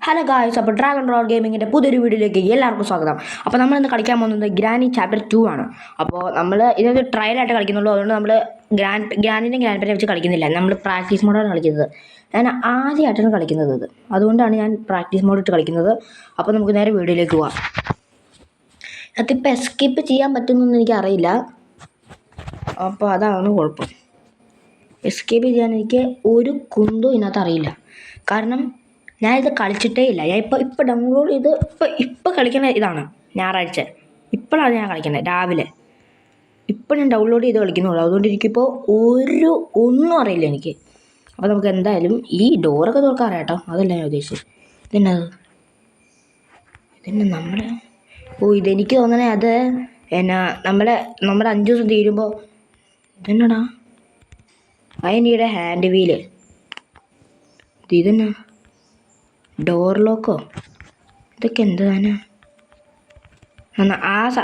Hello guys, അപ്പോൾ dragon role ഗെയിമിങ്ങിൻ്റെ പുതിയൊരു വീഡിയോയിലേക്ക് എല്ലാവർക്കും സ്വാഗതം. അപ്പോൾ നമ്മളിന്ന് കളിക്കാൻ പോകുന്നത് ഗ്രാനി ചാപ്റ്റർ 2 ആണ്. അപ്പോൾ നമ്മൾ ഇതൊരു ട്രയലായിട്ട് കളിക്കുന്നുള്ളൂ. അതുകൊണ്ട് നമ്മൾ ഗ്രാനിൻ്റെ ഗ്രാൻഡ് പേരെ വെച്ച് കളിക്കുന്നില്ല. നമ്മൾ പ്രാക്ടീസ് മോഡാണ് കളിക്കുന്നത്. ഞാൻ ആദ്യമായിട്ടാണ് കളിക്കുന്നത് ഇത്. അതുകൊണ്ടാണ് ഞാൻ പ്രാക്ടീസ് മോഡ് ഇട്ട് കളിക്കുന്നത്. അപ്പോൾ നമുക്ക് നേരെ വീഡിയോയിലേക്ക് പോകാം. അതിപ്പോൾ എസ്കേപ്പ് ചെയ്യാൻ പറ്റുമെന്നൊന്നും എനിക്കറിയില്ല. അപ്പോൾ അതാണ് കുഴപ്പം. എസ്കേപ്പ് ചെയ്യാൻ എനിക്ക് ഒരു കുന്തവും ഇതിനകത്ത് അറിയില്ല. കാരണം ഞാനിത് കളിച്ചിട്ടേ ഇല്ല. ഞാൻ ഇപ്പോൾ ഡൗൺലോഡ് ചെയ്ത് ഇപ്പോൾ കളിക്കുന്ന ഇതാണ്. ഞായറാഴ്ച ഇപ്പോഴാണ് ഞാൻ കളിക്കുന്നത്, രാവിലെ. ഇപ്പോൾ ഞാൻ ഡൗൺലോഡ് ചെയ്ത് കളിക്കുന്നുള്ളൂ. അതുകൊണ്ട് എനിക്കിപ്പോൾ ഒന്നും അറിയില്ല എനിക്ക്. അപ്പോൾ നമുക്ക് എന്തായാലും ഈ ഡോറൊക്കെ തുറക്കാറിയാം കേട്ടോ. അതല്ല ഞാൻ ഉദ്ദേശിച്ചത്. ഇതെന്നത് ഇതെനിക്ക് തോന്നണേ അത് നമ്മുടെ 5 ദിവസം തീരുമ്പോൾ ഇതെന്നടാ അതിൻ്റെ ഹാൻഡ് വീല്. ഇതെന്നാ ഡോർ ലോക്കോ? ഇതൊക്കെ എന്ത് സാധനം?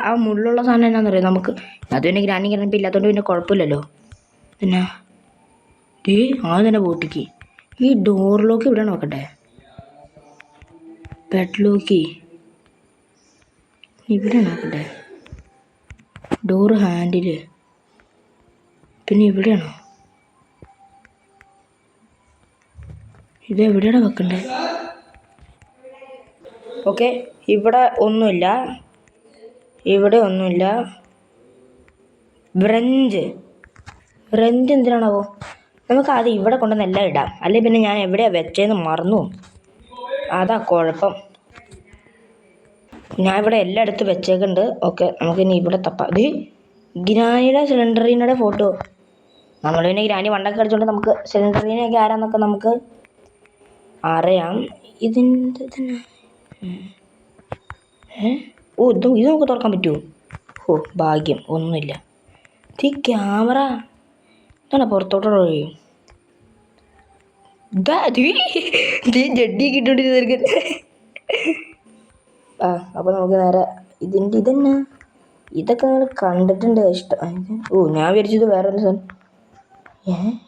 ആ മുള്ളുള്ള സാധനം എന്നാന്ന് അറിയാം നമുക്ക്. അത് പിന്നെ ഗ്രാനി കിടന്നിപ്പോൾ ഇല്ലാത്തതുകൊണ്ട് പിന്നെ കുഴപ്പമില്ലല്ലോ. പിന്നെ തന്നെ ബോട്ടിക്ക് ഈ ഡോർ ലോക്ക് ഇവിടെ നോക്കട്ടെ. ബെഡ് ലോക്ക് ഇവിടെ നോക്കട്ടെ. ഡോർ ഹാൻഡില് പിന്നെ ഇവിടെയാണോ? ഇതെവിടെയാണ് വെക്കണ്ടേ? ഓക്കെ, ഇവിടെ ഒന്നുമില്ല. ബ്രഞ്ച് എന്തിനാണാവോ? നമുക്ക് ആദ്യം ഇവിടെ കൊണ്ടുവന്ന് എല്ലാം ഇടാം. അല്ലെങ്കിൽ പിന്നെ ഞാൻ എവിടെയാണ് വെച്ചതെന്ന് മറന്നു. അതാ കുഴപ്പം. ഞാൻ ഇവിടെ എല്ലാം എടുത്ത് വെച്ചേക്കുന്നുണ്ട്. ഓക്കെ, നമുക്കിനി ഇവിടെ തപ്പാം. ഗ്രാനിയുടെ സിലിണ്ടറിൻ്റെ ഫോട്ടോ. നമ്മൾ പിന്നെ ഗ്രാനി വണ്ടൊക്കെ കളിച്ചുകൊണ്ട് നമുക്ക് സിലിണ്ടറിനെയൊക്കെ ആരാന്നൊക്കെ നമുക്ക് അറിയാം. ഇതിൻ്റെ തന്നെ ഇത് നമുക്ക് തുറക്കാൻ പറ്റുമോ? ഭാഗ്യം, ഒന്നുമില്ല. ക്യാമറ ഇതാണ് പുറത്തോട്ടുള്ള വഴി. ജഡ്ഡി കിട്ടോണ്ടിരിക്കും. അപ്പോൾ നമുക്ക് നേരെ ഇതെന്നാ? ഇതൊക്കെ നമ്മൾ കണ്ടിട്ടുണ്ട്. ഇഷ്ടം. ഞാൻ വിചാരിച്ചത് വേറെ ഒരു സാധനം.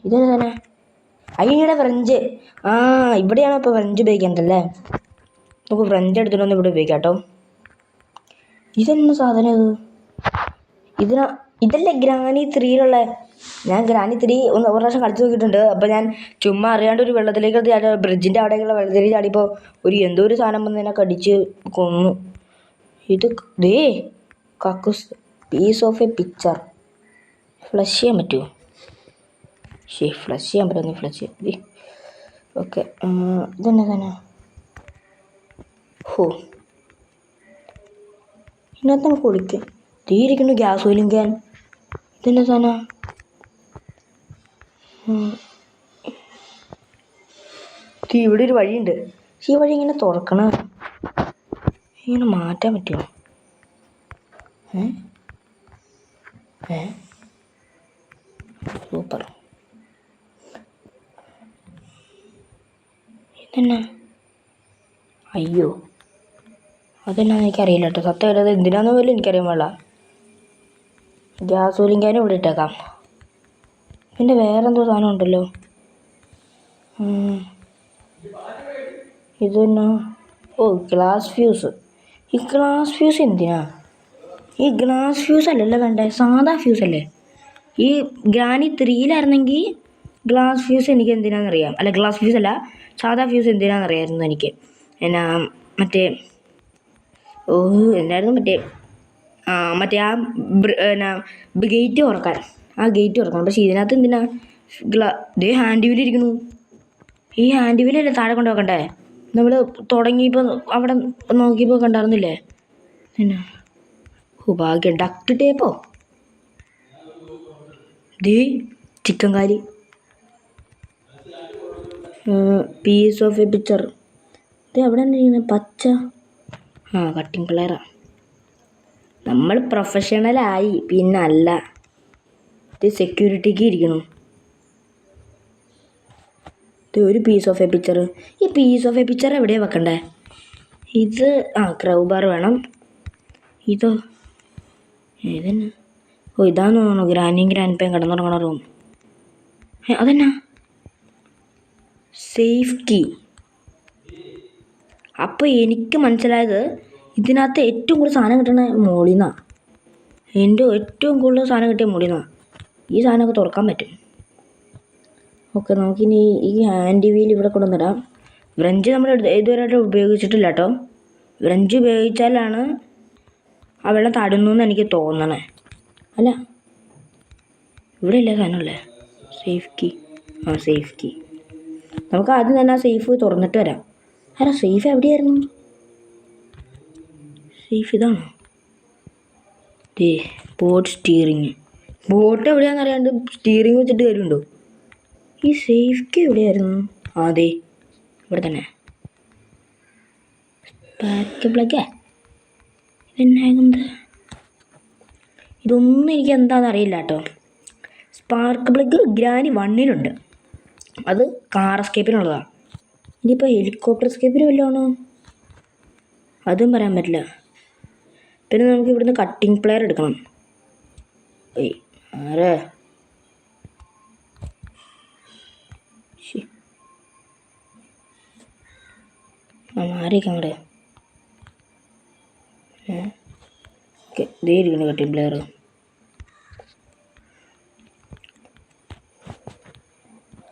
ഇതെന്താ തന്നെ? അതിനിടെ ഫ്രഞ്ച്. ഇവിടെയാണോ ഇപ്പോൾ ഫ്രഞ്ച് ഉപയോഗിക്കേണ്ടല്ലേ? നമുക്ക് ഫ്രഞ്ച് എടുത്തിട്ടൊന്ന് ഇവിടെ ഉപയോഗിക്കാം കേട്ടോ. ഇതെന്ന സാധനം? ഇതല്ലേ ഗ്രാനി 3യിലുള്ള? ഞാൻ ഗ്രാനി 3 ഒരു പ്രാവശ്യം കളിച്ച് നോക്കിയിട്ടുണ്ട്. അപ്പോൾ ഞാൻ ചുമ്മാ അറിയാണ്ട് ഒരു വെള്ളത്തിലേക്ക് ബ്രിഡ്ജിൻ്റെ അവിടേക്കുള്ള വെള്ളത്തിലേക്ക് ചാടിയപ്പോൾ എന്തോ ഒരു സാധനം വന്ന് എന്നെ കടിച്ച് കൊന്നു. ഇത് കക്കൂസ് piece of a picture. Flush ചെയ്യാൻ പറ്റുമോ? ഫ്ലഷ് ചെയ്യാൻ പറ്റുമോ? ഫ്ലഷ് ചെയ്യാം. ഓക്കെ, ഇതെന്നാ തന്നെ? ഇതിനകത്ത് നമുക്ക് കുളിക്കാം. ഇരിക്കുന്നു ഗ്യാസ് ഓയിലും ക്യാൻ. ഇതെന്നാ സാധനം? ഇവിടെ ഒരു വഴിയുണ്ട്. ഈ വഴി ഇങ്ങനെ തുറക്കണം. ഇങ്ങനെ മാറ്റാൻ പറ്റുമോ? സൂപ്പർ. ഇതെന്നാ? അയ്യോ, അതെന്നാന്ന് എനിക്കറിയില്ല കേട്ടോ. സത്യം അത് എന്തിനാന്ന് പോലും എനിക്കറിയാൻ പാടില്ല. ഗ്യാസ് ഓയിലിങ്കാനും ഇവിടെ ഇട്ടേക്കാം. പിന്നെ വേറെന്തോ സാധനം ഉണ്ടല്ലോ. ഇതെന്നാ? Glass fuse. ഈ ഗ്ലാസ് ഫ്യൂസ് എന്തിനാ? ഈ ഗ്ലാസ് ഫ്യൂസ് അല്ലല്ലോ വേണ്ടേ, സാധാ ഫ്യൂസ് അല്ലേ? ഈ ഗ്രാനി 3യിലായിരുന്നെങ്കിൽ ഗ്ലാസ് ഫ്യൂസ് എനിക്ക് എന്തിനാണെന്നറിയാം. അല്ല, ഗ്ലാസ് ഫ്യൂസ് അല്ല, സാധാ ഫ്യൂസ് എന്തിനാണെന്നറിയാമായിരുന്നു എനിക്ക്. മറ്റേ എന്തായിരുന്നു മറ്റേ ഗേറ്റ് തുറക്കാൻ. ഗേറ്റ് തുറക്കണം. പക്ഷേ ഇതിനകത്ത് എന്തിനാ ഹാൻഡ് വീൽ ഇരിക്കണു? ഈ ഹാൻഡ് വീലല്ലേ താഴെ കൊണ്ട് വെക്കണ്ടേ? നമ്മൾ തുടങ്ങിയപ്പോൾ അവിടെ നോക്കിയപ്പോൾ കണ്ടായിരുന്നില്ലേ? എന്നാ ഭാഗ്യം. ഡക്ട് ടേപ്പോ? Chicken curry. Piece of a picture. എവിടെ ഇരിക്കുന്നത്? പച്ച. കട്ടിങ് പ്ലെയറാ. നമ്മൾ പ്രൊഫഷണലായി. പിന്നല്ല. സെക്യൂരിറ്റിക്ക് ഇരിക്കണു. ഒരു പീസ് ഓഫ് എ പിക്ചർ. ഈ പീസ് ഓഫ് എ പിക്ചർ എവിടെയാണ് വെക്കണ്ടേ? ഇത് ക്രൗ ബാർ വേണം. ഇതോ? ഏതെന്നാ? ഇതാന്ന് തോന്നുന്നു ഗ്രാനിയും ഗ്രാൻഡ് പേയും കിടന്നുറങ്ങണ റൂം. അതെന്നാ? Safe key. അപ്പോൾ എനിക്ക് മനസ്സിലായത് ഇതിനകത്ത് ഏറ്റവും കൂടുതൽ സാധനം കിട്ടണ മോളിൽ നിന്നാണ്. എൻ്റെ ഏറ്റവും കൂടുതൽ സാധനം കിട്ടിയ മോളിൽ നിന്നാണ്. ഈ സാധനമൊക്കെ തുറക്കാൻ പറ്റും. ഓക്കെ, നമുക്കിനി ഈ ഹാൻഡ് വീൽ ഇവിടെ കൊണ്ടുവന്നിടാം. വ്രഞ്ച് നമ്മൾ ഇതുവരെയായിട്ട് ഉപയോഗിച്ചിട്ടില്ല കേട്ടോ. വ്രഞ്ച് ഉപയോഗിച്ചാലാണ് ആ വെള്ളം തടുന്നു എന്ന് എനിക്ക് തോന്നണേ. അല്ല, ഇവിടെ ഇല്ല സാധനമല്ലേ? Safe key. Safe key. നമുക്ക് ആദ്യം തന്നെ ആ സേഫ് തുറന്നിട്ട് വരാം. അല്ല, സേഫ് എവിടെയായിരുന്നു? സേഫ് ഇതാണോ? Boat steering. ബോട്ട് എവിടെയാണെന്ന് അറിയാണ്ട് സ്റ്റിയറിങ് വെച്ചിട്ട് കാര്യമുണ്ടോ? ഈ സേഫ് കീ എവിടെയായിരുന്നു? അതെ, ഇവിടെ തന്നെ. Spark plug. ഇതെന്നാകുന്നത്? ഇതൊന്നും എനിക്ക് എന്താണെന്ന് അറിയില്ല കേട്ടോ. സ്പാർക്ക് പ്ലഗ് ഗ്രാനി 1-ലുണ്ട്. അത് കാർ എസ്കേപ്പിനുള്ളതാണ്. ഇനിയിപ്പോൾ ഹെലികോപ്റ്റർ എസ്കേപ്പിന് വല്ലതാണോ? അതും പറയാൻ പറ്റില്ല. പിന്നെ നമുക്ക് ഇവിടുന്ന് കട്ടിംഗ് പ്ലെയർ എടുക്കണം. ആരെ മാറിയേക്കാം അവിടെ. ഓക്കെ, ഇതേ ഇരിക്കുന്നു കട്ടിംഗ് പ്ലെയർ.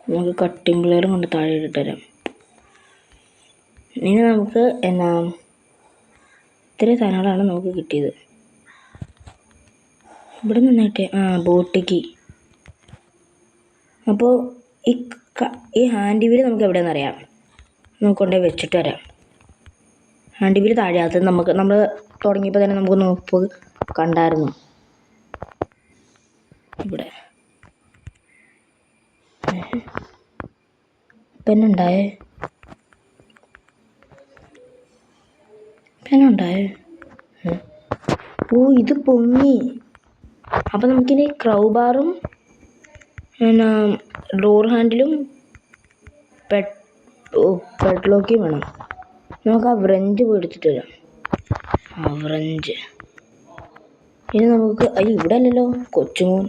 നമുക്ക് കട്ടിംഗ് പ്ലെയറും കൊണ്ട് താഴെ ഇട്ടുതരാം. ഇനി നമുക്ക് ഇത്രയും സാധനങ്ങളാണ് നമുക്ക് കിട്ടിയത്. ഇവിടെ നിന്നിട്ട് ബോട്ട് കീ. അപ്പോൾ ഈ ഹാൻഡ് വീൽ നമുക്ക് എവിടെയെന്ന് അറിയാം. നമുക്ക് കൊണ്ടുപോയി വെച്ചിട്ട് വരാം. ഹാൻഡ് വീൽ താഴെ. അത് നമ്മൾ തുടങ്ങിയപ്പോൾ തന്നെ നമുക്ക് നോക്ക് കണ്ടായിരുന്നു. ഇവിടെ പെണ്ണുണ്ടായേ. ഓ, ഇത് പൊങ്ങി. അപ്പം നമുക്കിനി ക്രൗ ബാറും ഡോർ ഹാൻഡിലും പെഡ്ലോക്കും വേണം. നമുക്ക് ആ വ്രഞ്ച് പോയി എടുത്തിട്ട് വരാം. വ്രഞ്ച് ഇനി നമുക്ക് ഇവിടെ അല്ലല്ലോ കൊച്ചുമോൻ.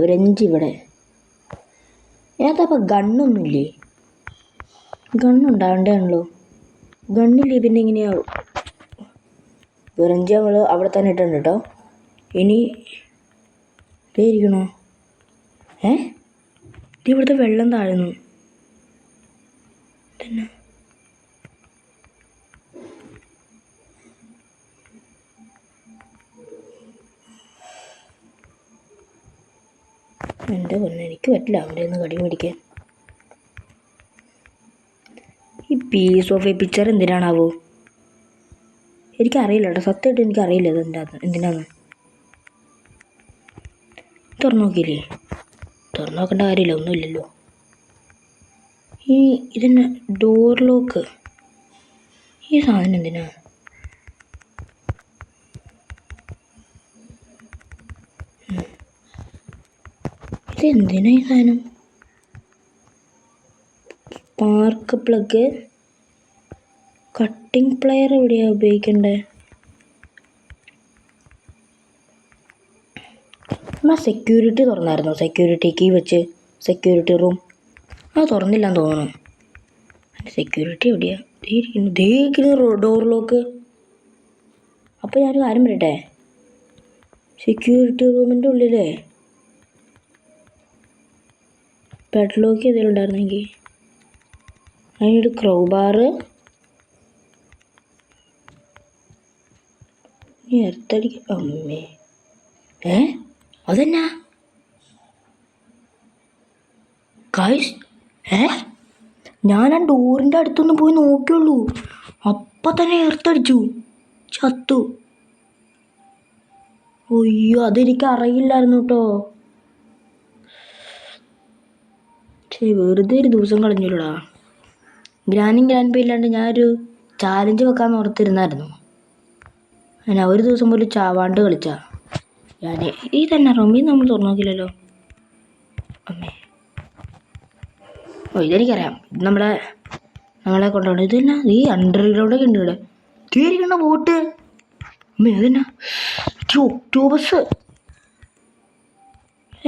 വ്രഞ്ച് ഇവിടെ. ഏതപ്പം ഗണ്ണൊന്നുമില്ലേ? ഗണ്ണുണ്ടാവേണ്ടതാണല്ലോ. ഗണ്ണില്ലേ പിന്നെ എങ്ങനെയാവും? വ്രഞ്ച് നമ്മൾ അവിടെ തന്നെ ഇട്ടുണ്ട് കേട്ടോ. ഇനി ഇതേ ഇരിക്കണോ? ഇത് ഇവിടുത്തെ വെള്ളം താഴുന്നു തന്നെ. എൻ്റെ പൊന്നെ, എനിക്ക് പറ്റില്ല അവിടെ നിന്ന് കടി മേടിക്കാൻ. ഈ പീസ് ഓഫ് എ പിക്ചർ എന്തിനാണാവോ? എനിക്കറിയില്ല കേട്ടോ, സത്യമായിട്ട് എനിക്കറിയില്ല ഇത് എന്തിനാന്ന്. തുറന്നു നോക്കിയില്ലേ? തുറന്നു നോക്കേണ്ട കാര്യമില്ല, ഒന്നുമില്ലല്ലോ. ഇതെന്നെ ഡോർ ലോക്ക്. ഈ സാധനം എന്തിനാ? ഇതെന്തിനാ ഈ സാധനം? Spark plug. കട്ടിംഗ് പ്ലെയർ എവിടെയാണ് ഉപയോഗിക്കേണ്ടത്? നമ്മൾ സെക്യൂരിറ്റി തുറന്നായിരുന്നു. സെക്യൂരിറ്റി കീ വെച്ച് സെക്യൂരിറ്റി റൂം തുറന്നില്ലാന്ന് തോന്നുന്നു. സെക്യൂരിറ്റി എവിടെയാ? ഇരിക്കുന്നു ഡോർ ലോക്ക്. അപ്പോൾ ഞാനൊരു കാര്യം പറയട്ടെ, സെക്യൂരിറ്റി റൂമിൻ്റെ ഉള്ളിലേ പെഡ്ലോക്ക് ഏതെങ്കിലും ഉണ്ടായിരുന്നെങ്കിൽ. അതിനൊരു ക്രൗ ബാറ്. എർത്തടിക്ക. അമ്മേ, അതെന്നാ ഗൈസ്? ഞാൻ ആ ഡോറിൻ്റെ അടുത്തൊന്ന് പോയി നോക്കിയുള്ളൂ, അപ്പം തന്നെ എർത്തടിച്ചു, ചത്തു. അയ്യോ, അതെനിക്ക് അറിയില്ലായിരുന്നു കേട്ടോ. വെറുതെ ഒരു ദിവസം കളഞ്ഞില്ലടാ. ഗ്രാൻഡ് പേ ഇല്ലാണ്ട് ഞാനൊരു ചാലഞ്ച് വെക്കാമെന്ന് ഓർത്തിരുന്നായിരുന്നു. ഞാൻ ഒരു ദിവസം പോലും ചാവാണ്ട് കളിച്ചാ ഞാൻ. ഈ തന്നെ റൂമിൽ നമ്മൾ തുറന്നു നോക്കില്ലല്ലോ. അമ്മേ, ഇതെനിക്കറിയാം. ഇത് നമ്മളെ കൊണ്ടുപോകണം. ഇത് തന്നെ ഈ അണ്ടർഗ്രൗണ്ടൊക്കെ ഉണ്ട് ഇവിടെ. കയറിക്കണ്ട ബോട്ട്. അമ്മേ, അതെന്നാ ഒക്ടോബസ്?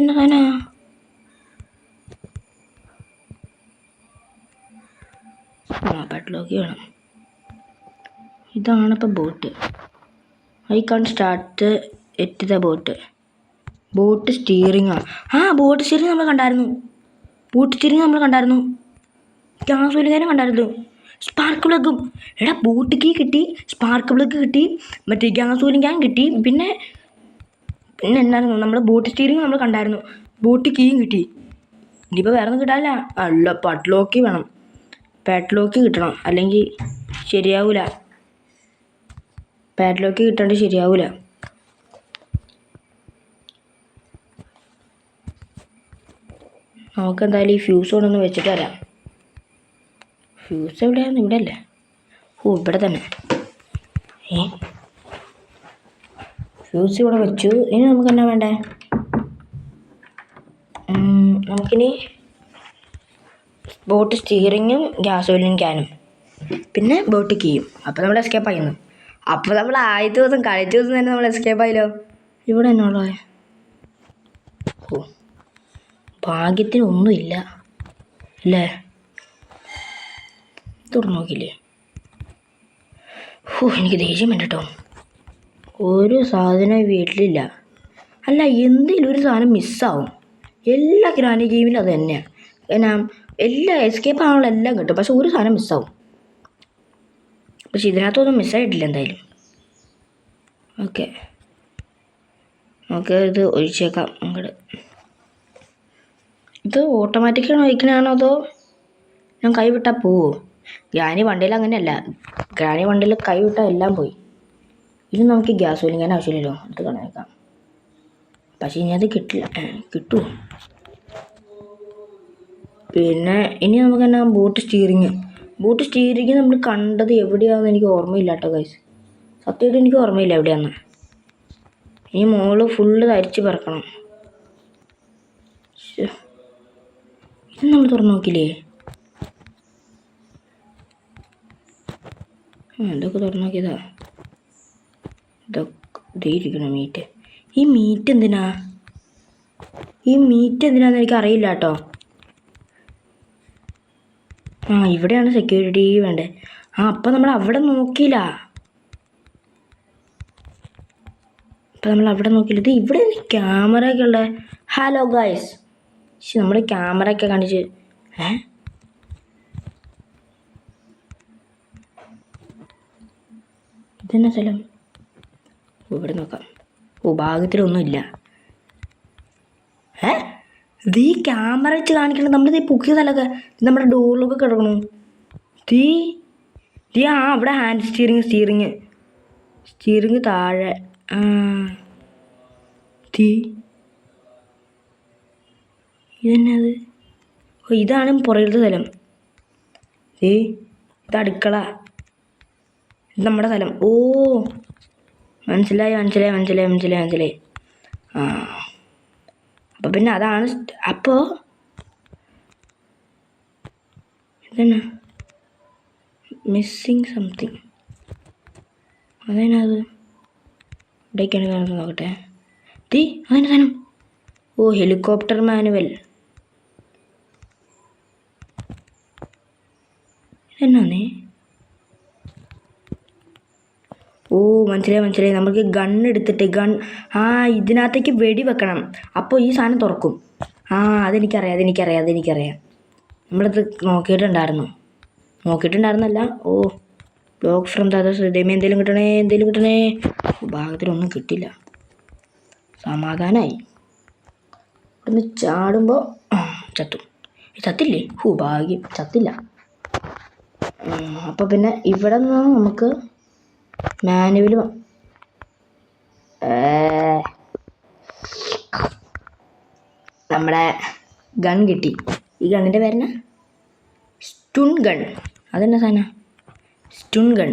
എന്നാ പെട്ലോക്ക് വേണം. ഇതാണിപ്പോൾ boat. I can start at the boat. Boat സ്റ്റിയറിങ്ങാ. ബോട്ട് സ്റ്റിയറിങ് നമ്മൾ കണ്ടായിരുന്നു. ഗ്യാസ് വലിക്കാനും കണ്ടായിരുന്നു. സ്പാർക്ക് പ്ലഗും. എടാ ബോട്ട് കീ കിട്ടി, സ്പാർക്ക് പ്ലഗ് കിട്ടി, മറ്റേ ഗ്യാസ് വലിക്കാൻ കിട്ടി, പിന്നെ എന്നായിരുന്നു നമ്മൾ ബോട്ട് സ്റ്റിയറിങ് നമ്മൾ കണ്ടായിരുന്നു. ബോട്ട് കീയും കിട്ടി. ഇനിയിപ്പോൾ വേറെ ഒന്നും കിട്ടാനില്ല. അല്ല പട്ലോക്ക് വേണം. പാഡ്ലോക്ക് കിട്ടണം, അല്ലെങ്കിൽ ശരിയാവില്ല. പാഡ്ലോക്ക് കിട്ടാണ്ട് ശരിയാവില്ല. നമുക്ക് എന്തായാലും ഈ ഫ്യൂസ് കൊണ്ടൊന്ന് വെച്ചിട്ട് വരാം. ഫ്യൂസ് എവിടെയാണ്? ഇവിടെ അല്ലേ? ഇവിടെ തന്നെ. ഫ്യൂസ് ഇവിടെ വെച്ചു. ഇനി നമുക്ക് എന്നാ വേണ്ടേ? നമുക്കിനി ബോട്ട് സ്റ്റിയറിങ്ങും ഗ്യാസ് ഓയിലും ക്യാനും പിന്നെ ബോട്ട് കീയും. അപ്പോൾ നമ്മൾ എസ്കേപ്പ് ആയിരുന്നു. അപ്പോൾ നമ്മൾ ആദ്യത്തെ ദിവസം കളിച്ച ദിവസം തന്നെ നമ്മൾ എസ്കേപ്പ് ആയല്ലോ. ഇവിടെ എന്നാ ഭാഗ്യത്തിനൊന്നുമില്ല അല്ലേ? തുറന്നു നോക്കില്ലേ? എനിക്ക് ദേഷ്യം വേണ്ട കേട്ടോ. ഒരു സാധനം വീട്ടിലില്ല. അല്ല, എന്തെങ്കിലും ഒരു സാധനം മിസ്സാവും. എല്ലാ ഗ്രാനി ഗെയിമിലും അത് തന്നെയാണ്. എന്നാ എല്ലാ എസ്കേപ്പ് ആണുള്ള എല്ലാം കിട്ടും, പക്ഷെ ഒരു സാധനം മിസ്സാവും. പക്ഷെ ഇതിനകത്തൊന്നും മിസ്സായിട്ടില്ല എന്തായാലും. ഓക്കെ, നമുക്ക് ഇത് ഒഴിച്ചേക്കാം അങ്ങോട്ട്. ഇത് ഓട്ടോമാറ്റിക്കാണ് ഒഴിക്കണതാണോ അതോ ഞാൻ കൈ വിട്ടാൽ പോവോ? ഗ്രാനി വണ്ടിയിൽ അങ്ങനെയല്ല. ഗ്രാനി വണ്ടിയിൽ കൈ വിട്ടാൽ എല്ലാം പോയി. ഇത് നമുക്ക് ഗ്യാസ് വലിക്കാൻ ആവശ്യമില്ലല്ലോ, അത് കളഞ്ഞേക്കാം. പക്ഷേ ഇനി അത് കിട്ടില്ല. കിട്ടുമോ? പിന്നെ ഇനി നമുക്ക് എന്നാ ബോട്ട് സ്റ്റിയറിങ് നമ്മൾ കണ്ടത് എവിടെയാണെന്ന് എനിക്ക് ഓർമ്മയില്ല കേട്ടോ ഗൈസ്. സത്യമായിട്ട് എനിക്ക് ഓർമ്മയില്ല എവിടെയാണെന്ന്. ഇനി മോള് ഫുള്ള് തരിച്ച് പറക്കണം. ഇത് നമ്മൾ തുറന്നു നോക്കില്ലേ? ഇതൊക്കെ തുറന്നു നോക്കിയതാ. ഇതൊക്കെ ഇരിക്കണം മീറ്റ്. ഈ മീറ്റ് എന്തിനാന്ന് എനിക്ക് അറിയില്ല കേട്ടോ. ഇവിടെയാണ് സെക്യൂരിറ്റി വേണ്ടേ. അപ്പം നമ്മൾ അവിടെ നോക്കിയില്ല. ഇത് ഇവിടെ ക്യാമറ ഒക്കെ ഉള്ളത്. ഹലോ ഗൈസ്, നമ്മൾ ക്യാമറ ഒക്കെ കാണിച്ച് ഇതെന്നാ സ്ഥലം? ഇവിടെ നോക്കാം. ഭാഗ്യത്തിലൊന്നുമില്ല. ഇത് ഈ ക്യാമറ വെച്ച് കാണിക്കണം. നമ്മളിത് പൊക്കിയ സ്ഥലമൊക്കെ നമ്മുടെ ഡോറിലൊക്കെ കിടക്കണു. അവിടെ ഹാൻഡ് സ്റ്റിയറിങ് താഴെ. ഇതെന്നത്? ഇതാണ് പുറകിലത്തെ സ്ഥലം. ഇത് അടുക്കള. ഇത് നമ്മുടെ സ്ഥലം. മനസ്സിലായി. അപ്പോൾ പിന്നെ അതാണ്. അപ്പോൾ ഇതന്നെ മിസ്സിങ് സംതിങ്. അതെന്നത് ഇവിടേക്കാണ് കാണുന്നത്. നോക്കട്ടെ. അതിൻ്റെ സാധനം. Helicopter manual. ഇതെന്നാന്നേ? മനസ്സിലായി. നമുക്ക് ഗണ്ണെടുത്തിട്ട് ഇതിനകത്തേക്ക് വെടി വെക്കണം. അപ്പോൾ ഈ സാധനം തുറക്കും. അതെനിക്കറിയാം. നമ്മളത് നോക്കിയിട്ടുണ്ടായിരുന്നല്ല. Block from the other. എന്തെങ്കിലും കിട്ടണേ. ഭാഗത്തിലൊന്നും കിട്ടില്ല. സമാധാനമായി. ഇവിടുന്ന് ചാടുമ്പോൾ ചത്തില്ലേ? ഭാഗ്യം, ചത്തില്ല. അപ്പോൾ പിന്നെ ഇവിടെ നിന്ന് നമുക്ക് മാനുവൽ നമ്മുടെ ഗൺ കിട്ടി. ഈ ഗണ്ണിൻ്റെ പേരെന്നാ? Stun gun. അതെന്നാ സാധനം? Stun gun.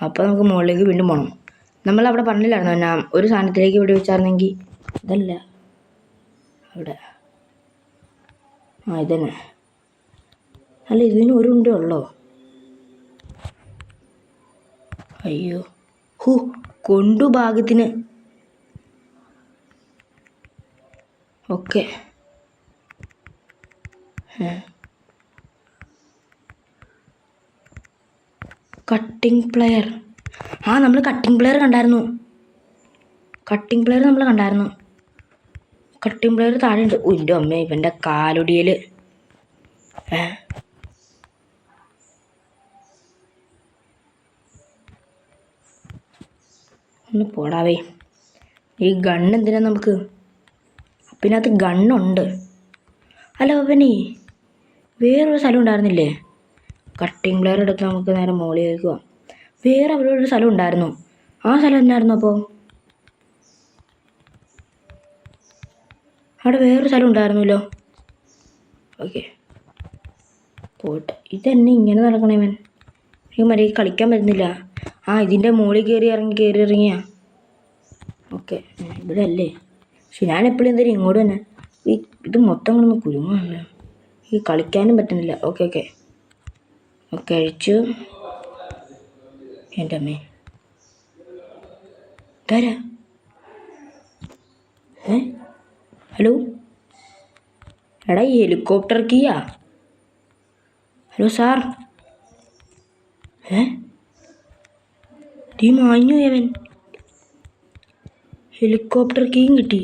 അപ്പോൾ നമുക്ക് മുകളിലേക്ക് വീണ്ടും പോകണം. നമ്മളവിടെ പറഞ്ഞില്ലായിരുന്നോ എന്നാ ഒരു സാധനത്തിലേക്ക് ഇവിടെ വെച്ചായിരുന്നെങ്കിൽ? ഇതല്ല, അവിടെ. ഇതന്നെ. അല്ല, ഇതിന് ഒരു ഉണ്ടേ ഉള്ളോ? അയ്യോ, കൊണ്ടു ഭാഗ്യത്തിന്. Okay, cutting player. നമ്മൾ കട്ടിംഗ് പ്ലെയർ കണ്ടായിരുന്നു. കട്ടിംഗ് പ്ലെയർ താഴെ ഉണ്ട്. എൻ്റെ അമ്മ, ഇവൻ്റെ കാലൊടിയൽ. ഒന്ന് പോടാവേ. ഈ ഗണ്ണ് എന്തിനാ നമുക്ക്? പിന്നെ അത് ഗണ്ണുണ്ട്. അല്ല അവനെ വേറൊരു സ്ഥലം ഉണ്ടായിരുന്നില്ലേ? കട്ടിംഗ് പ്ലെയർ എടുത്ത് നമുക്ക് നേരെ മുകളിലേക്ക് പോവാം. വേറെ അവിടെ ഒരു സ്ഥലം ഉണ്ടായിരുന്നു. ആ സ്ഥലം എന്നായിരുന്നു? അപ്പോൾ അവിടെ വേറൊരു സ്ഥലം ഉണ്ടായിരുന്നല്ലോ. ഓക്കെ, പോട്ടെ. ഇതെന്നെ ഇങ്ങനെ നടക്കണേ ഇവൻ? എനിക്ക് മര്യാദയ്ക്ക് കളിക്കാൻ പറ്റുന്നില്ല. ഇതിൻ്റെ മുകളിൽ കയറി ഇറങ്ങിയാ. ഓക്കെ, ഇവിടെ അല്ലേ? പക്ഷെ ഞാൻ എപ്പോഴും എന്തായാലും ഇങ്ങോട്ട് തന്നെ. ഇത് മൊത്തം കൊണ്ടൊന്ന് കുരുങ്ങാണല്ലോ. ഈ കളിക്കാനും പറ്റുന്നില്ല. ഓക്കെ അഴിച്ചു. എൻ്റെ അമ്മേ, ഇതാരാ? ഹലോ എടാ, ഈ ഹെലികോപ്റ്റർ കീയാ? Hello sir. ടീം മാഞ്ഞു അവൻ. ഹെലികോപ്റ്റർ കീയും കിട്ടി.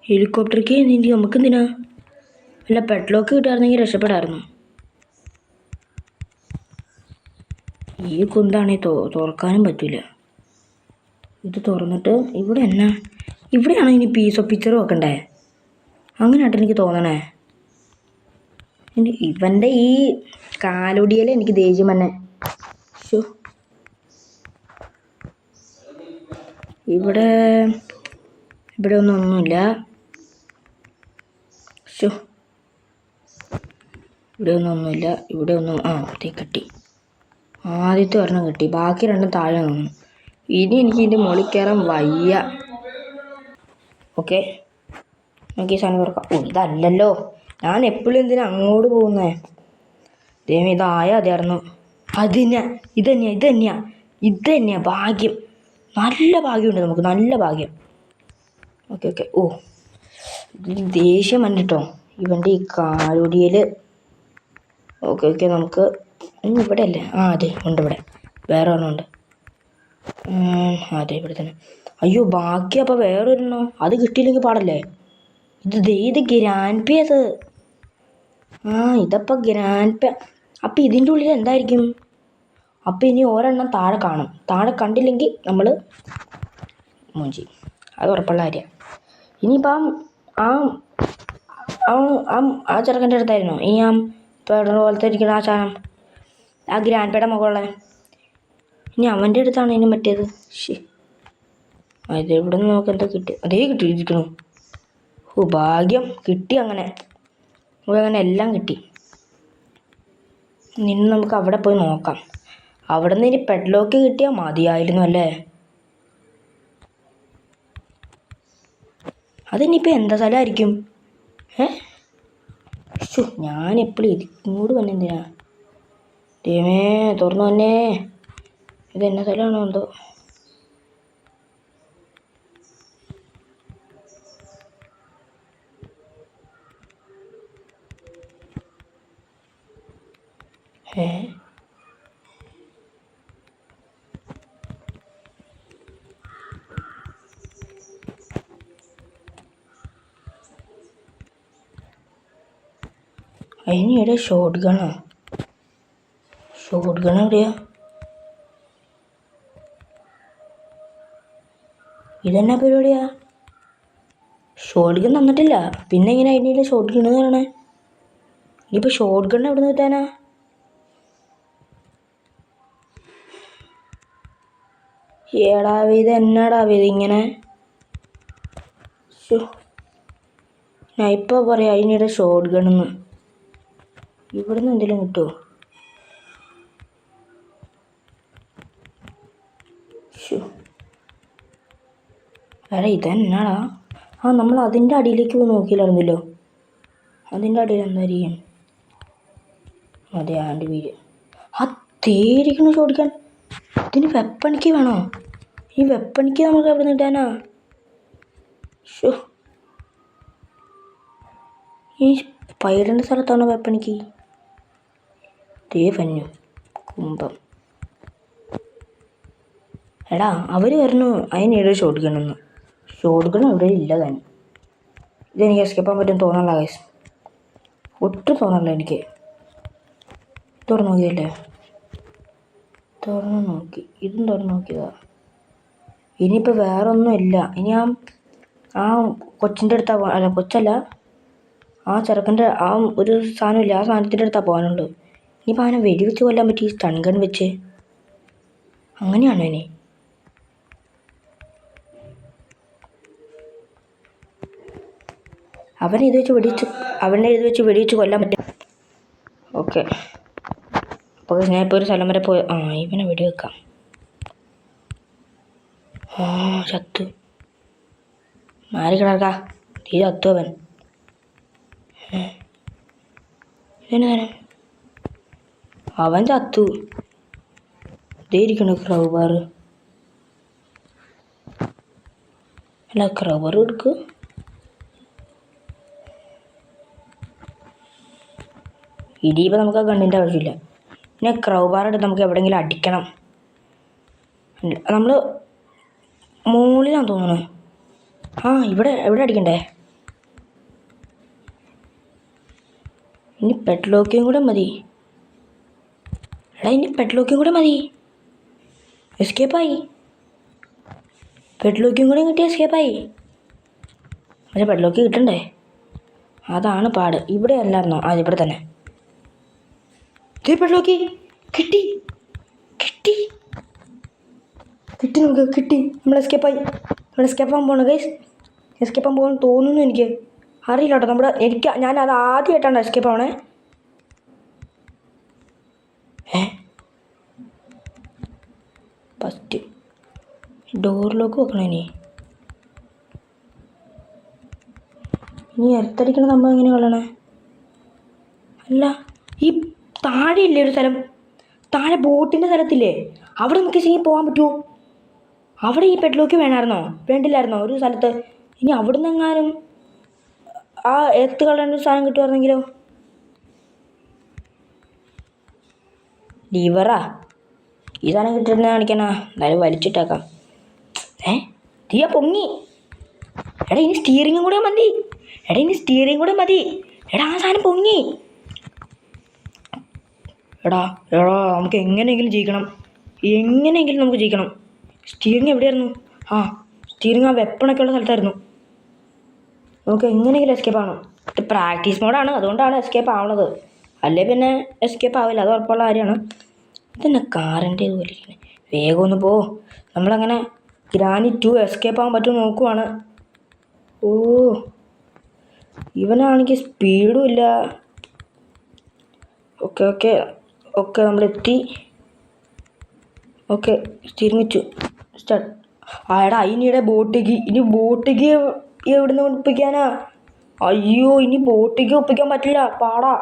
ഹെലികോപ്റ്റർ കീ എന്തിൻ്റെ? നമുക്കെന്തിനാ? അല്ല, പെട്ലോക്ക് കിട്ടായിരുന്നെങ്കിൽ രക്ഷപ്പെടായിരുന്നു. ഈ കുന്താണേ തുറക്കാനും പറ്റില്ല. ഇത് തുറന്നിട്ട് ഇവിടെയാണോ ഇനി പീസ് ഓഫ് പിക്ചർ വെക്കണ്ടേ? അങ്ങനെയായിട്ട് എനിക്ക് തോന്നണേ. ഇവൻ്റെ ഈ കാലൊടിയൽ എനിക്ക് ദേഷ്യം തന്നെ. ഇവിടെ ഒന്നുമില്ല. ഇവിടെ ഒന്നും കിട്ടി. ആദ്യത്തെ ഒരെണ്ണം കിട്ടി, ബാക്കി രണ്ടും താഴെ നിന്നു. ഇനി എനിക്ക് ഇതിൻ്റെ മുകളിൽ കയറാൻ വയ്യ. ഓക്കെ, നമുക്ക് ഈ സാധനം തുറക്കാം. ഇതല്ലല്ലോ, ഞാൻ എപ്പോഴും എന്തിനാ അങ്ങോട്ട് പോകുന്നേ? ദൈവം, അതായിരുന്നു. ഇത് തന്നെയാ ഭാഗ്യം. നല്ല ഭാഗ്യമുണ്ട് നമുക്ക്, നല്ല ഭാഗ്യം. ഓക്കെ ഇതിന് ദേഷ്യം വന്നിട്ടോ ഇവൻ്റെ ഈ കാലൊടിയൽ. ഓക്കെ നമുക്ക് ഇവിടെ അല്ലേ? അതെ ഉണ്ട്, ഇവിടെ വേറെ ഒരെണ്ണമുണ്ട്. അതെ, ഇവിടെ തന്നെ. അയ്യോ, ബാക്കി അപ്പോൾ വേറൊരെണ്ണോ? അത് കിട്ടിയില്ലെങ്കിൽ പാടല്ലേ? ഇത് ഗ്രാൻഡ് പേ. അത് ഇതപ്പോൾ ഗ്രാൻഡ് പേ. അപ്പം ഇതിൻ്റെ ഉള്ളിൽ എന്തായിരിക്കും? അപ്പം ഇനി ഒരെണ്ണം താഴെ കാണും. താഴെ കണ്ടില്ലെങ്കിൽ നമ്മൾ മൂഞ്ചി. അത് ഉറപ്പുള്ള കാര്യമാണ്. ഇനിയിപ്പം ആ ചെറുക്കൻ്റെ അടുത്തായിരുന്നോ ഇനി പോലത്തെ ഇരിക്കുന്ന ആ സാധനം, ആ ഗ്രാൻഡ് പേയുടെ മുകളിലുള്ള? ഇനി അവൻ്റെ അടുത്താണ് ഇനി മറ്റേത്. ഇവിടെ നിന്ന് നമുക്ക് എന്താ കിട്ടി? അതേ കിട്ടിയിരിക്കണു. ഭാഗ്യം കിട്ടി. അങ്ങനെ എല്ലാം കിട്ടി. ഇനി നമുക്ക് അവിടെ പോയി നോക്കാം. അവിടെ നിന്ന് ഇനി പെഡ്ലോക്ക് കിട്ടിയാൽ മതിയായിരുന്നു അല്ലേ? അതിനിപ്പോൾ എന്താ സ്ഥലമായിരിക്കും? ഞാൻ എപ്പോഴും ഇങ്ങോട്ട് തന്നെ എന്തിനാ? ദൈവമേ, തുറന്നു തന്നെ. ഇതെന്നാ സ്ഥലമാണോ എന്തോ? അതിനിടെ ഷോട്ട് ഗണ്ണോ? എവിടെയാ? ഇതെന്നാ പരിപാടിയാ? ഷോട്ട് ഗൺ തന്നിട്ടില്ല, പിന്നെ ഇങ്ങനെ അതിനിടെ ഷോട്ട് ഗണ്ണ് പറയണേ? ഇനിയിപ്പോൾ ഷോട്ട് ഗണ്ണ് എവിടെ നിന്ന് കിട്ടാനാ? ഇതെന്നാടാവേ ഇതിങ്ങനെ? ഞാൻ ഇപ്പോൾ പറയാം അതിനിടെ ഷോട്ട് ഗണ്ണെന്ന്. ഇവിടെ നിന്ന് എന്തെങ്കിലും കിട്ടുമോ? ഇതെന്നാടാ? നമ്മൾ അതിൻ്റെ അടിയിലേക്ക് നോക്കിയില്ലായിരുന്നല്ലോ. അതിൻ്റെ അടിയിൽ എന്തായിരിക്കും? അതെ, ആൻഡ് വീര്. തേരിക്കണ ചോദിക്കാൻ. ഇതിന് വെപ്പണിക്ക് വേണോ? ഈ വെപ്പണിക്ക് നമുക്ക് എവിടെ നിന്ന് കിട്ടാനാ? ഈ സ്പൈഡറിൻ്റെ സ്ഥലത്താണോ വെപ്പണിക്ക്? ഫന്നു കുമ്പം. എടാ അവർ പറഞ്ഞു അതിനിടെ ഷോട്ട് ഗണ്ണെന്ന്. ഷോട്ട് ഗൺ ഇവിടെ ഇല്ല തന്നെ. ഇതെനിക്ക് എസ്കേപ്പ് ആകാൻ പറ്റും തോന്നല്ല ഗൈസ്, ഒട്ടും തോന്നല്ല എനിക്ക്. തുറന്നു നോക്കിയല്ലേ, തുറന്നു നോക്കി, ഇതും തുറന്നു നോക്കിയതാ. ഇനിയിപ്പോൾ വേറെ ഒന്നും ഇല്ല. ഇനി ആ കൊച്ചിൻ്റെ അടുത്താ അല്ല കൊച്ചല്ല, ആ ചെറുക്കൻ്റെ ആ ഒരു സാധനമില്ല, ആ സാധനത്തിൻ്റെ അടുത്താണ് പോകാനുള്ളൂ. ഇനിയിപ്പോൾ അവനെ വെടിവെച്ച് കൊല്ലാൻ പറ്റി സ്റ്റൺ ഗൺ വെച്ച്. അങ്ങനെയാണോ ഇനി? അവനെ ഇത് വെച്ച് വെടിവെച്ച് കൊല്ലാൻ പറ്റും. ഓക്കെ, അപ്പോൾ ഞാൻ ഇപ്പോൾ ഒരു സ്ഥലം വരെ പോയി. ഇവനെ വെടിവെക്കാം. ചത്തു. മാറി കിടക്കാ, തീ ചത്തു അവൻ. ഇവന് തരാം, അവൻ ചത്തു. ഇതേ ഇരിക്കണു ക്രൗബാർ. അല്ല ക്രൗബാർ എടുക്ക്. ഇടിയപ്പോൾ നമുക്ക് ആ ഗണ്ണിൻ്റെ ആവശ്യമില്ല. പിന്നെ ക്രൗബാർ എടുത്ത് നമുക്ക് എവിടെയെങ്കിലും അടിക്കണം. നമ്മൾ മുകളിലാന്ന് തോന്നുന്നു. ഇവിടെ അടിക്കണ്ടേ? ഇനി പെട്ലോക്കിയും കൂടെ മതി. ഇനി പെട്ലോക്കിയും കൂടെ മതി. എസ്കേപ്പായി. പെട്ലോക്കിയും കൂടെ കിട്ടി, എസ്കേപ്പായി. പക്ഷെ പെട്ലോക്ക് കിട്ടണ്ടേ, അതാണ് പാട്. ഇവിടെ അല്ലായിരുന്നോ? ഇവിടെ തന്നെ. പെട്ലോക്കി കിട്ടി. നമുക്ക് കിട്ടി. നമ്മൾ എസ്കേപ്പായി. എസ്കേപ്പാകാൻ പോകണം ഗൈസ്. എസ്കേപ്പാകാൻ പോകാൻ തോന്നുന്നു എനിക്ക്. അറിയില്ല കേട്ടോ. ഞാൻ അത് ആദ്യമായിട്ടാണ് എസ്കേപ്പ് ആവണേ. ഫസ്റ്റ് ഡോർ ലോക്ക് വെക്കണം. ഇനി എർത്തടിക്കണ നമ്മൾ എങ്ങനെ കളയണേ? അല്ല, ഈ താഴെ ഇല്ലേ ഒരു സ്ഥലം, താഴെ ബോട്ടിൻ്റെ സ്ഥലത്തില്ലേ, അവിടെ നമുക്ക് ശരിക്കും പോകാൻ പറ്റുമോ? അവിടെ ഈ പെട്ലോക്ക് വേണ്ടില്ലായിരുന്നോ ഒരു സ്ഥലത്ത്? ഇനി അവിടെ നിന്ന് എങ്ങാനും ആ എത്ത് കളയേണ്ട ഒരു സാധനം കിട്ടുമായിരുന്നെങ്കിലോ? ലിവറാ ഈ സാധനം കിട്ടിയിരുന്ന കാണിക്കാനാ. എന്തായാലും വലിച്ചിട്ടേക്കാം. തീയ പൊങ്ങി. ഇനി സ്റ്റിയറിങ്ങും കൂടെ മതി. ആ സാധനം പൊങ്ങി. എടാ നമുക്ക് എങ്ങനെയെങ്കിലും നമുക്ക് ജയിക്കണം. സ്റ്റിയറിങ് എവിടെയായിരുന്നു? സ്റ്റിയറിങ് ആ വെപ്പണൊക്കെ ഉള്ള സ്ഥലത്തായിരുന്നു. നമുക്ക് എങ്ങനെയെങ്കിലും എസ്കേപ്പ് ആവണം. ഇത് പ്രാക്ടീസ് മോഡാണ്, അതുകൊണ്ടാണ് എസ്കേപ്പ് ആവണത്. അല്ലേ പിന്നെ എസ്കേപ്പ് ആവില്ല, അത് ഉറപ്പുള്ള കാര്യമാണ്. ഇതെന്നെ കാറിൻ്റെ ഇതുപോലെ ഇരിക്കുന്നത്. വേഗം ഒന്ന് പോ. നമ്മളങ്ങനെ ഗ്രാനി 2 എസ്കേപ്പ് ആവാൻ പറ്റുമോ നോക്കുവാണ്. ഇവനാണെങ്കിൽ സ്പീഡും ഇല്ല. ഓക്കെ നമ്മളെത്തി. ഓക്കെ, സ്റ്റിയറിങ് വെച്ചു. സ്റ്റാർട്ട്. എടാ ഇനിയുടെ ബോട്ടിക്ക് എവിടുന്ന് ഒപ്പിക്കാനാ? അയ്യോ, ഇനി ബോട്ടിക്ക് ഒപ്പിക്കാൻ പറ്റില്ല, പാടാ.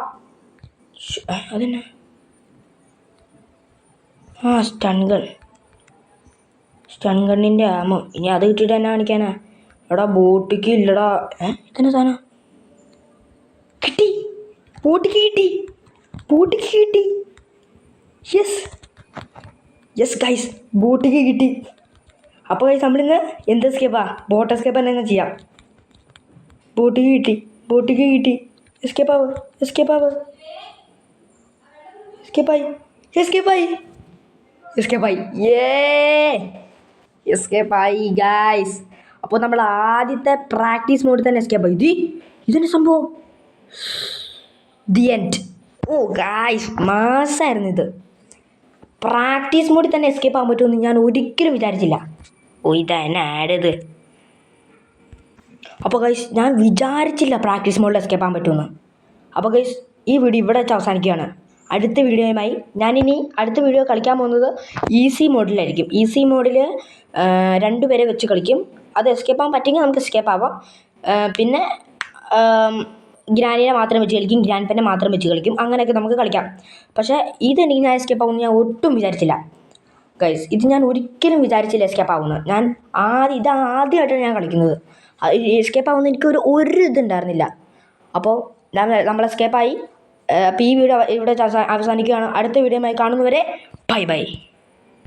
അതെന്നാ? സ്റ്റൺ ഗണ്ണിൻ്റെ ആമോ. ഇനി അത് കിട്ടിയിട്ട് എന്നാ കാണിക്കാനാ? എടാ ബോട്ടിക്ക് ഇല്ലടാ. ഇതെന്നാ സാധനം? കിട്ടി. ബോട്ടിക്ക് കിട്ടി. യെസ് ഗൈസ്, ബോട്ടിക്ക് കിട്ടി. അപ്പോൾ ഗൈസ് നമ്മളിന്ന് എന്ത് എസ്കേപ്പാ? ബോട്ട് എസ്കേപ്പ് തന്നെ ചെയ്യാം. ബോട്ടിക്ക് കിട്ടി. എസ്കേപ്പായി എസ്കേപ്പായി ഗൈസ്. അപ്പോൾ നമ്മൾ ആദ്യത്തെ പ്രാക്ടീസ് മോഡിൽ തന്നെ എസ്കേപ്പായി. ഇതെന്നെ സംഭവം? The end. ഗൈസ് മാസായിരുന്നു ഇത്. പ്രാക്ടീസ് മോഡിൽ തന്നെ എസ്കേപ്പ് ആകാൻ പറ്റുമെന്ന് ഞാൻ ഒരിക്കലും വിചാരിച്ചില്ല. ഇതെന്നെ ആഡത്. അപ്പോൾ ഗൈസ് ഞാൻ വിചാരിച്ചില്ല പ്രാക്ടീസ് മോഡിൽ എസ്കേപ്പ് ആകാൻ പറ്റുമെന്ന്. അപ്പോൾ ഗൈസ് ഈ വീഡിയോ ഇവിടെ വെച്ച് അവസാനിക്കുകയാണ്. അടുത്ത വീഡിയോയുമായി അടുത്ത വീഡിയോ കളിക്കാൻ പോകുന്നത് ഈസി മോഡിലായിരിക്കും. ഈസി മോഡിൽ 2 പേരെ വെച്ച് കളിക്കും. അത് എസ്കേപ്പ് ആകാൻ പറ്റുമെങ്കിൽ നമുക്ക് എസ്കേപ്പ് ആവാം. പിന്നെ ഗ്രാനിനെ മാത്രം വെച്ച് കളിക്കും, ഗ്രാൻഡ് പെന്നെ മാത്രം വെച്ച് കളിക്കും. അങ്ങനെയൊക്കെ നമുക്ക് കളിക്കാം. പക്ഷേ ഇതെനിക്ക് ഞാൻ എസ്കേപ്പ് ആകുമെന്ന് ഞാൻ ഒട്ടും വിചാരിച്ചില്ല ഗൈസ്. ഇത് ഞാൻ ഒരിക്കലും വിചാരിച്ചില്ല എസ്കേപ്പ് ആകുമെന്ന്. ആദ്യമായിട്ടാണ് ഞാൻ കളിക്കുന്നത്. എസ്കേപ്പ് ആകുമെന്ന് എനിക്ക് ഒരു ഇതുണ്ടായിരുന്നില്ല. അപ്പോൾ നമ്മൾ എസ്കേപ്പായി. അപ്പോൾ ഈ വീഡിയോ ഇവിടെ അവസാനിക്കുകയാണ്. അടുത്ത വീഡിയോയുമായി കാണുന്നവരെ ബൈ ബൈ.